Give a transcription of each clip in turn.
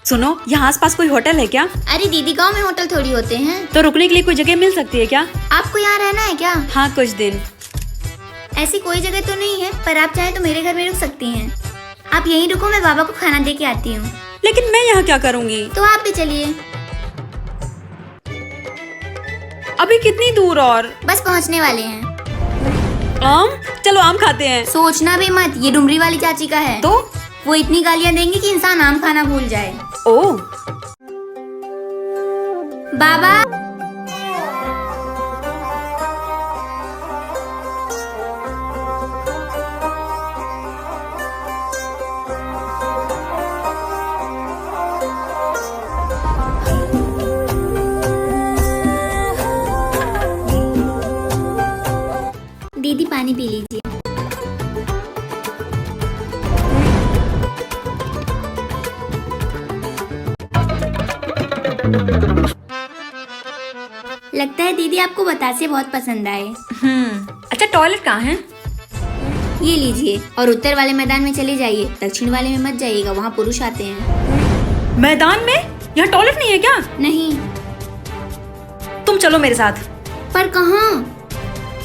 सुनो, यहाँ आस पास कोई होटल है क्या? अरे दीदी, गांव में होटल थोड़ी होते हैं। तो रुकने के लिए कोई जगह मिल सकती है क्या? आपको यहाँ रहना है क्या? हाँ, कुछ दिन। ऐसी कोई जगह तो नहीं है, पर आप चाहे तो मेरे घर में रुक सकती हैं। आप यहीं रुको, मैं बाबा को खाना दे के आती हूँ। लेकिन मैं यहाँ क्या करूँगी? तो आप भी चलिए। अभी कितनी दूर और? बस पहुँचने वाले हैं। आम? चलो आम खाते हैं। सोचना भी मत, ये डुमरी वाली चाची का है। तो वो इतनी गालियाँ देंगी कि इंसान आम खाना भूल जाए। ओह, बाबा, दीदी पानी पी लीजिए। लगता है दीदी आपको बतासे बहुत पसंद आए। अच्छा टॉयलेट कहाँ है? ये लीजिए और उत्तर वाले मैदान में चले जाइए, दक्षिण वाले में मत जाइएगा, वहाँ पुरुष आते हैं। मैदान में? यहाँ टॉयलेट नहीं है क्या? नहीं। तुम चलो मेरे साथ। पर कहाँ?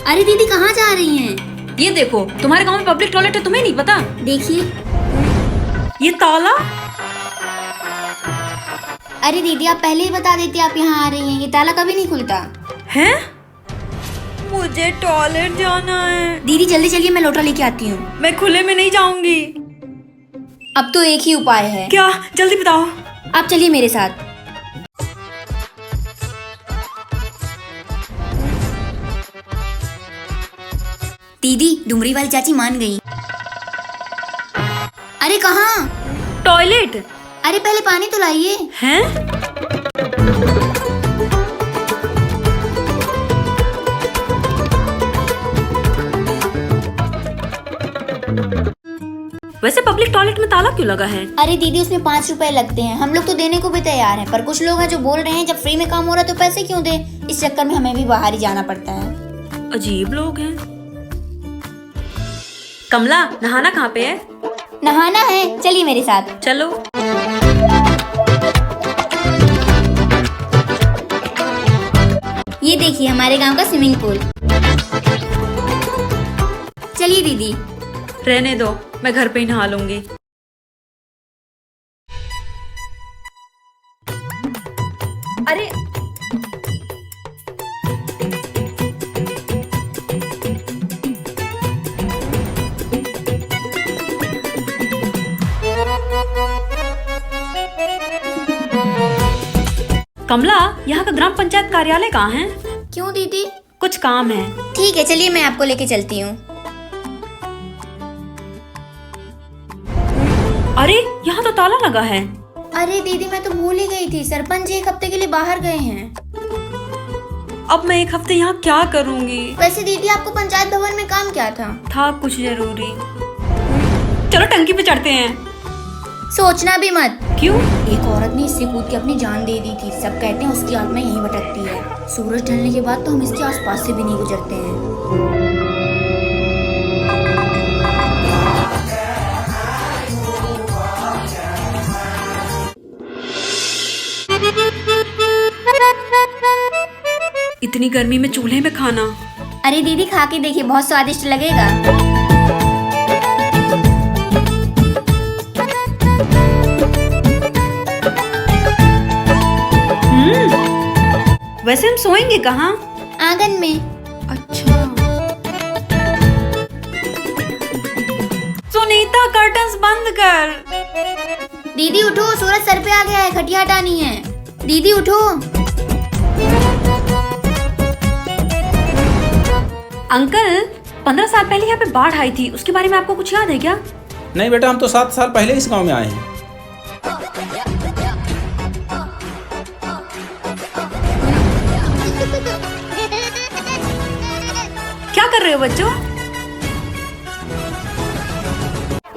अरे दीदी, कहाँ जा रही हैं? ये देखो, तुम्हारे गांव में पब्लिक टॉयलेट है, तुम्हें नहीं पता? देखिए। ये ताला? अरे दीदी, आप पहले ही बता देती आप यहाँ आ रही हैं। ये ताला कभी नहीं खुलता है। मुझे टॉयलेट जाना है। दीदी जल्दी चलिए, मैं लोटा लेके आती हूँ। मैं खुले में नहीं जाऊंगी। अब तो एक ही उपाय है। क्या? जल्दी बताओ। आप चलिए मेरे साथ। दीदी, डुमरी वाली चाची मान गई। अरे कहाँ? टॉयलेट। अरे पहले पानी तो लाइए। हैं? वैसे पब्लिक टॉयलेट में ताला क्यों लगा है? अरे दीदी, उसमें 5 रुपए लगते हैं। हम लोग तो देने को भी तैयार हैं, पर कुछ लोग हैं जो बोल रहे हैं जब फ्री में काम हो रहा है तो पैसे क्यों दे। इस चक्कर में हमें भी बाहर ही जाना पड़ता है। अजीब लोग हैं। कमला, नहाना कहाँ पे है? नहाना है, चलिए मेरे साथ। चलो। ये देखिए हमारे गांव का स्विमिंग पूल। चलिए दीदी। रहने दो, मैं घर पे ही नहा लूंगी। अरे कमला, यहाँ का ग्राम पंचायत कार्यालय कहाँ है? क्यों दीदी? कुछ काम है। ठीक है, चलिए मैं आपको लेके चलती हूँ। अरे यहाँ तो ताला लगा है। अरे दीदी, मैं तो भूल ही गई थी, सरपंच जी 1 हफ्ते के लिए बाहर गए हैं। अब मैं 1 हफ्ते यहाँ क्या करूँगी? वैसे दीदी, आपको पंचायत भवन में काम क्या था? था कुछ जरूरी। चलो टंकी पे चढ़ते हैं। सोचना भी मत। क्यों? एक औरत ने इससे कूद के अपनी जान दे दी थी। सब कहते हैं उसकी आत्मा यहीं भटकती है। सूरज ढलने के बाद तो हम इसके आसपास से भी नहीं गुजरते हैं। इतनी गर्मी में चूल्हे में खाना। अरे दीदी, खा के देखिए, बहुत स्वादिष्ट लगेगा। वैसे हम सोएंगे कहाँ? आंगन में। अच्छा। सुनीता, कर्टन्स बंद कर। दीदी उठो, सूरज सर पे आ गया है, खटिया हटानी है। दीदी उठो। अंकल, 15 साल पहले यहाँ पे बाढ़ आई थी, उसके बारे में आपको कुछ याद है क्या? नहीं बेटा, हम तो 7 साल पहले इस गांव में आए हैं। क्या कर रहे हो बच्चों?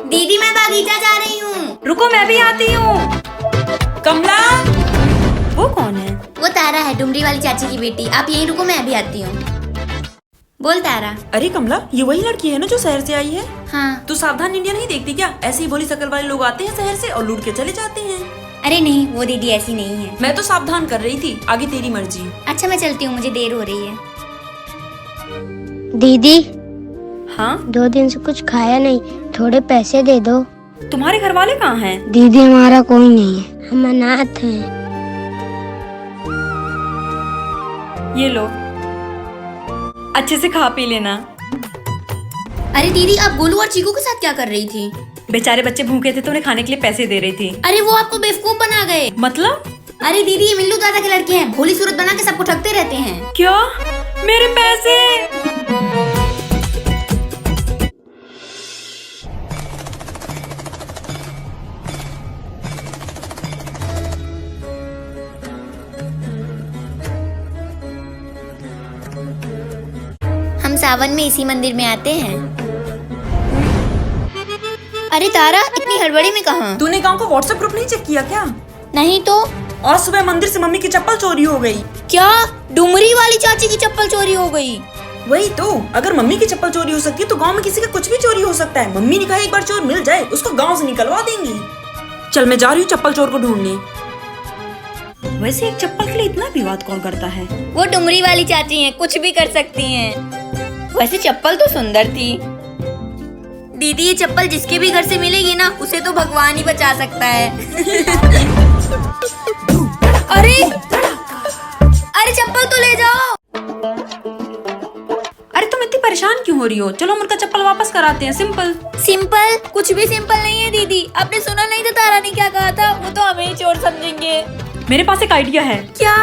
दीदी, मैं बागीचा जा रही हूँ। रुको, मैं भी आती हूँ। कमला, वो कौन है? वो तारा है, डुमरी वाली चाची की बेटी। आप यहीं रुको, मैं अभी आती हूँ। बोल तारा। अरे कमला, ये वही लड़की है ना जो शहर से आई है? हाँ। तू सावधान इंडिया नहीं देखती क्या? ऐसे ही भोली शकल वाले लोग आते हैं शहर से और लूट के चले जाते हैं। अरे नहीं, वो दीदी ऐसी नहीं है। मैं तो सावधान कर रही थी, आगे तेरी मर्जी। अच्छा मैं चलती हूँ, मुझे देर हो रही है। दीदी, हाँ 2 दिन से कुछ खाया नहीं, थोड़े पैसे दे दो। तुम्हारे घर वाले कहाँ हैं? दीदी हमारा कोई नहीं है, हम अनाथ हैं। ये लो, अच्छे से खा पी लेना। अरे दीदी, आप गोलू और चीकू के साथ क्या कर रही थी? बेचारे बच्चे भूखे थे तो उन्हें खाने के लिए पैसे दे रही थी। अरे वो आपको बेवकूफ बना गए। मतलब? अरे दीदी, ये मिल्लू दादा के लड़के हैं, भोली सूरत बना के सबको ठगते रहते हैं। क्या? मेरे पैसे? हम सावन में इसी मंदिर में आते हैं। अरे तारा, इतनी हड़बड़ी में कहाँ? तूने गांव का व्हाट्सएप ग्रुप नहीं चेक किया क्या? नहीं तो। और सुबह मंदिर से मम्मी की चप्पल चोरी हो गई। क्या? डुमरी वाली चाची की चप्पल चोरी हो गई? वही तो, अगर मम्मी की चप्पल चोरी हो सकती है तो गांव में किसी का कुछ भी चोरी हो सकता है। मम्मी ने कहा एक बार चोर मिल जाए उसको गांव से निकलवा देंगी। चल मैं जा रही हूँ चप्पल चोर को ढूंढने। वैसे एक चप्पल के लिए इतना विवाद कौन करता है? वो डुमरी वाली चाची हैं, कुछ भी कर सकती हैं। वैसे चप्पल तो सुंदर थी। दीदी, ये चप्पल जिसके भी घर से मिलेगी ना, उसे तो भगवान ही बचा सकता है। अरे अरे, चप्पल तो ले जाओ। अरे तुम इतनी परेशान क्यों हो रही हो? चलो हम उनका चप्पल वापस कराते हैं। सिंपल। सिंपल? कुछ भी सिंपल नहीं है दीदी। आपने सुना नहीं था तारा ने क्या कहा था? वो तो हमें ही चोर समझेंगे। मेरे पास एक आइडिया है। क्या?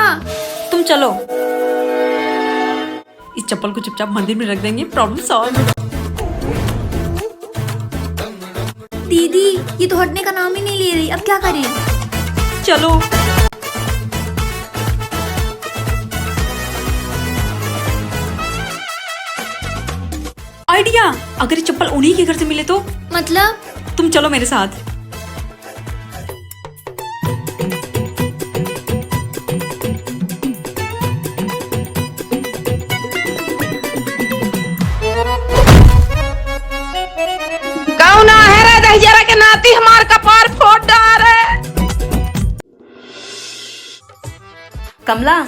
तुम चलो, इस चप्पल को चुपचाप मंदिर में रख देंगे, प्रॉब्लम सॉल्व। दीदी, ये तो हटने का नाम ही नहीं ले रही, अब क्या करें? चलो। आइडिया, अगर ये चप्पल उन्हीं के घर से मिले तो? मतलब? तुम चलो मेरे साथ। कौन है रे दहिजरा के नाती हमार कपार फोड़ डारे। कमला,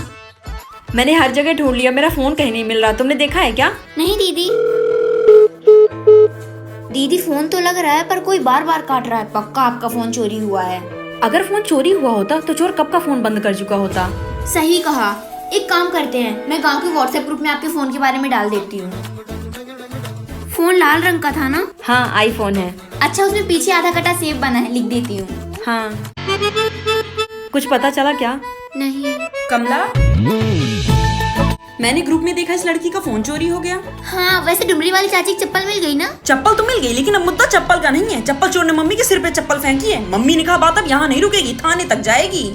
मैंने हर जगह ढूंढ लिया, मेरा फोन कहीं नहीं मिल रहा। तुमने देखा है क्या? नहीं दीदी। दीदी, फोन तो लग रहा है पर कोई बार बार काट रहा है। पक्का आपका फोन चोरी हुआ है। अगर फोन चोरी हुआ होता तो चोर कब का फोन बंद कर चुका होता। सही कहा। एक काम करते हैं, मैं गांव के व्हाट्सएप ग्रुप में आपके फोन के बारे में डाल देती हूँ। फोन लाल रंग का था ना? हाँ, आईफोन है। अच्छा, उसमें पीछे आधा कटा सेब बना है, लिख देती हूँ। हाँ, कुछ पता चला क्या? नहीं। कमला, मैंने ग्रुप में देखा इस लड़की का फोन चोरी हो गया। हाँ, वैसे डुमरी वाली चाची की चप्पल मिल गई ना? चप्पल तो मिल गई, लेकिन अब मुद्दा चप्पल का नहीं है। चप्पल चोर ने मम्मी के सिर पे चप्पल फेंकी है। मम्मी ने कहा बात अब यहाँ नहीं रुकेगी, थाने तक जाएगी।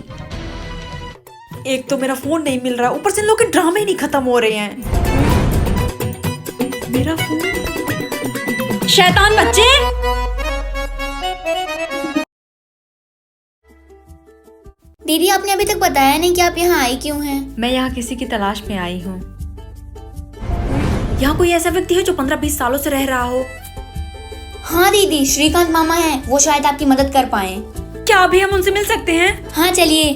एक तो मेरा फोन नहीं मिल रहा, ऊपर से इन लोग के ड्रामे नहीं खत्म हो रहे हैं। मेरा फोन। शैतान बच्चे! दीदी, आपने अभी तक बताया नहीं कि आप यहाँ आई क्यों हैं? मैं यहाँ किसी की तलाश में आई हूँ। यहाँ कोई ऐसा व्यक्ति है जो 15-20 सालों से रह रहा हो? हाँ दीदी, श्रीकांत मामा हैं, वो शायद आपकी मदद कर पाए। क्या अभी हम उनसे मिल सकते हैं? हाँ चलिए।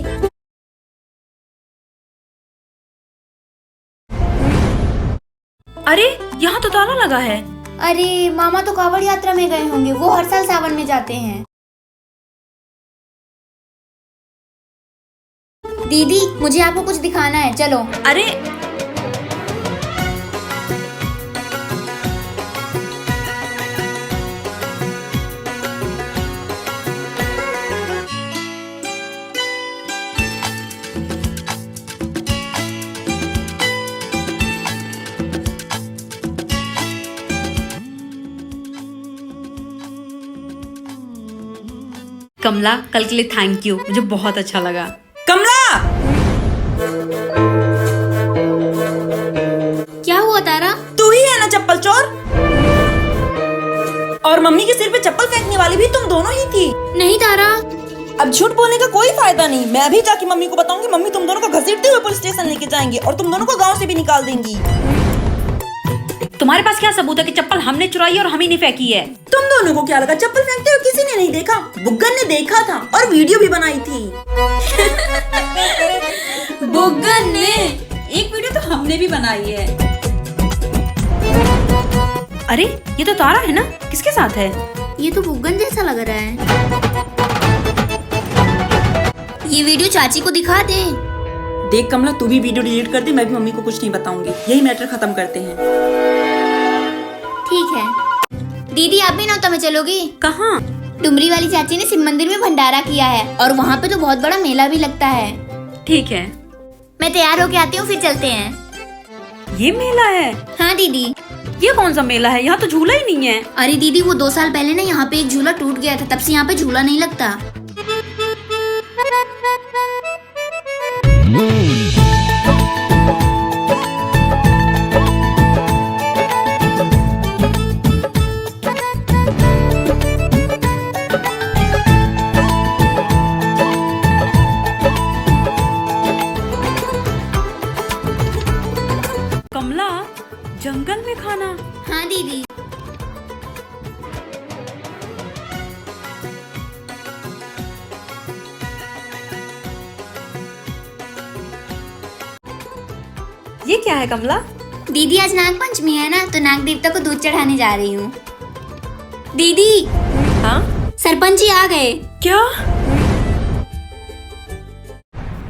अरे यहाँ तो ताला लगा है। अरे मामा तो कांवड़ यात्रा में गए होंगे, वो हर साल सावन में जाते हैं। दीदी, मुझे आपको कुछ दिखाना है, चलो। अरे कमला, कल के लिए थैंक यू, मुझे बहुत अच्छा लगा। कमला! क्या हुआ तारा? तू ही है ना चप्पल चोर? और मम्मी के सिर पे चप्पल फेंकने वाली भी तुम दोनों ही थी। नहीं तारा। अब झूठ बोलने का कोई फायदा नहीं। मैं अभी जाके मम्मी को बताऊंगी। मम्मी तुम दोनों को घसीटते हुए पुलिस स्टेशन लेके जाएंगे और तुम दोनों को गांव से भी निकाल देंगी। तुम्हारे पास क्या सबूत है कि चप्पल हमने चुराई और हम ही ने फेंकी है? तुम दोनों को क्या लगा चप्पल फेंकते हुए किसी ने नहीं देखा? बुग्गन ने देखा था और वीडियो भी बनाई थी। बुग्गन ने? एक वीडियो तो हमने भी बनाई है। अरे ये तो तारा है ना, किसके साथ है? ये तो बुग्गन जैसा लग रहा है। ये वीडियो चाची को दिखा दे। देख कमला, तू भी वीडियो डिलीट कर दे, मैं भी मम्मी को कुछ नहीं बताऊंगी। यही मैटर खत्म करते हैं। ठीक है। दीदी आप भी नौता में चलोगी? कहाँ? डुमरी वाली चाची ने शिव मंदिर में भंडारा किया है और वहाँ पे तो बहुत बड़ा मेला भी लगता है। ठीक है, मैं तैयार होके आती हूँ, फिर चलते हैं। ये मेला है? हाँ दीदी। ये कौन सा मेला है? यहाँ तो झूला ही नहीं है। अरे दीदी वो 2 साल पहले ना यहाँ पे एक झूला टूट गया था, तब से यहाँ पे झूला नहीं लगता। कमला, जंगल में खाना? हाँ दीदी। ये क्या है कमला? दीदी आज नाग पंचमी है ना, तो नाग देवता को दूध चढ़ाने जा रही हूँ। दीदी हाँ? सरपंच जी आ गए। क्या?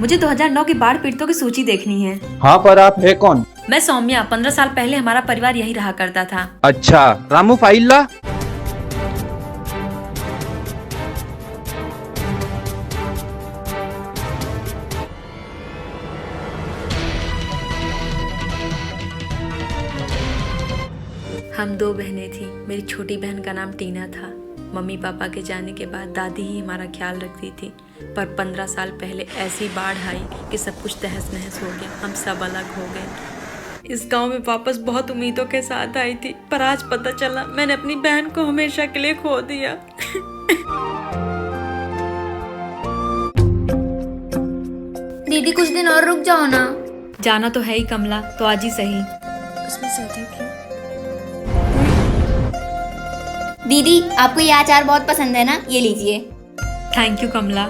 मुझे 2009 की बाढ़ पीड़ितों की सूची देखनी है। हाँ, पर आप है कौन? मैं सौम्या, 15 साल पहले हमारा परिवार यही रहा करता था। अच्छा, रामू फाइल ला। हम 2 बहनें थी। मेरी छोटी बहन का नाम टीना था। मम्मी पापा के जाने के बाद दादी ही हमारा ख्याल रखती थी, पर 15 साल पहले ऐसी बाढ़ आई कि सब कुछ तहस नहस हो गया। हम सब अलग हो गए। इस गांव में वापस बहुत उम्मीदों के साथ आई थी, पर आज पता चला मैंने अपनी बहन को हमेशा के लिए खो दिया। दीदी कुछ दिन और रुक जाओ ना। जाना तो है ही कमला, तो आज ही सही। दीदी आपको ये अचार बहुत पसंद है ना, ये लीजिए। थैंक यू कमला।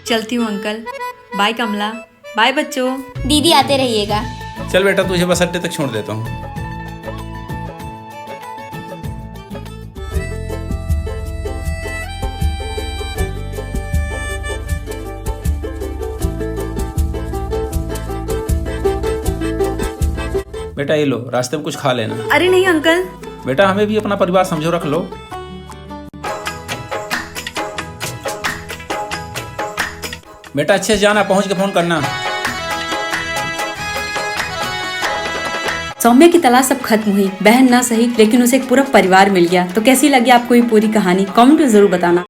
चलती हूँ अंकल। बाय कमला। बाय बच्चों। दीदी आते रहिएगा। चल बेटा, तुझे बस अड्डे तक छोड़ देता हूँ। बेटा ये लो, रास्ते में कुछ खा लेना। अरे नहीं अंकल। बेटा हमें भी अपना परिवार समझो, रख लो। बेटा अच्छे से जाना, पहुंच के फोन करना। सौम्या की तलाश सब खत्म हुई। बहन ना सही, लेकिन उसे एक पूरा परिवार मिल गया। तो कैसी लगी आपको ये पूरी कहानी? कमेंट में जरूर बताना।